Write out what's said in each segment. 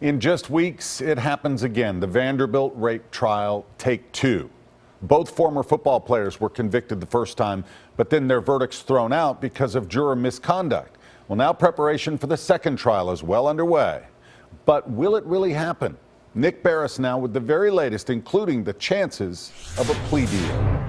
In just weeks, it happens again. The Vanderbilt rape trial, take two. Both former football players were convicted the first time, but then their verdicts thrown out because of juror misconduct. Well, now preparation for the second trial is well underway. But will it really happen? Nick Barris now with the very latest, including the chances of a plea deal.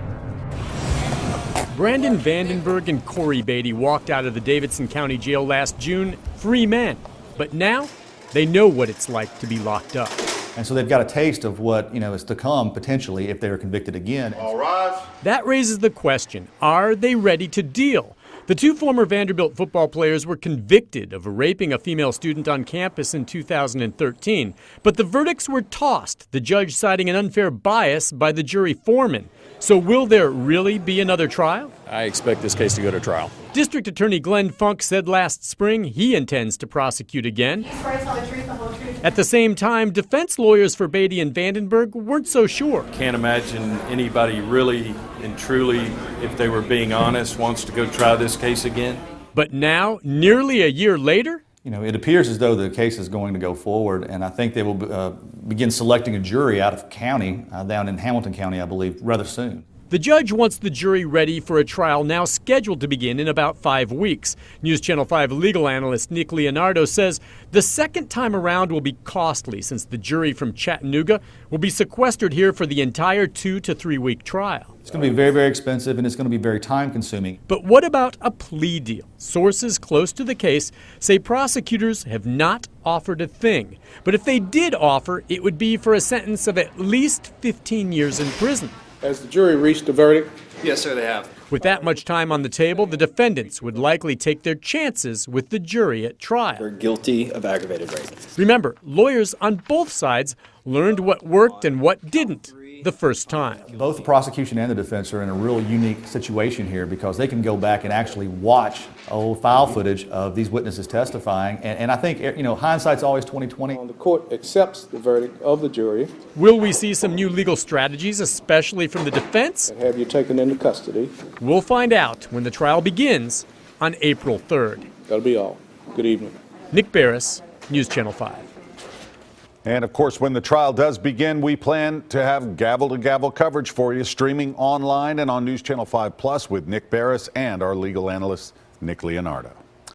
Brandon Vandenberg and Corey Beatty walked out of the Davidson County Jail last June, free men. But now they know what it's like to be locked up. And so they've got a taste of what, is to come potentially if they are convicted again. All rise. That raises the question, are they ready to deal? The two former Vanderbilt football players were convicted of raping a female student on campus in 2013, but the verdicts were tossed, the judge citing an unfair bias by the jury foreman. So will there really be another trial? I expect this case to go to trial. District Attorney Glenn Funk said last spring he intends to prosecute again. He swears to tell the truth, the whole truth. At the same time, defense lawyers for Beatty and Vandenberg weren't so sure. Can't imagine anybody really and truly, if they were being honest, wants to go try this case again. But now, nearly a year later, It appears as though the case is going to go forward, and I think they will begin selecting a jury out of county, down in Hamilton County, I believe, rather soon. the judge wants the jury ready for a trial now scheduled to begin in about 5 weeks. News Channel 5 legal analyst Nick Leonardo says the second time around will be costly since the jury from Chattanooga will be sequestered here for the entire 2 to 3 week trial. It's going to be very, very expensive, and it's going to be very time-consuming. But what about a plea deal? Sources close to the case say prosecutors have not offered a thing. But if they did offer, it would be for a sentence of at least 15 years in prison. Has the jury reached a verdict? Yes, sir, they have. With that much time on the table, the defendants would likely take their chances with the jury at trial. They're guilty of aggravated rape. Remember, lawyers on both sides learned what worked and what didn't the first time. Both the prosecution and the defense are in a real unique situation here because they can go back and actually watch old file footage of these witnesses testifying. And I think, hindsight's always 20/20. The court accepts the verdict of the jury. Will we see some new legal strategies, especially from the defense? And have you taken into custody? We'll find out when the trial begins on April 3rd. That'll be all. Good evening. Nick Barris, News Channel 5. And of course, when the trial does begin, we plan to have gavel-to-gavel coverage for you, streaming online and on News Channel 5 Plus with Nick Barris and our legal analyst, Nick Leonardo.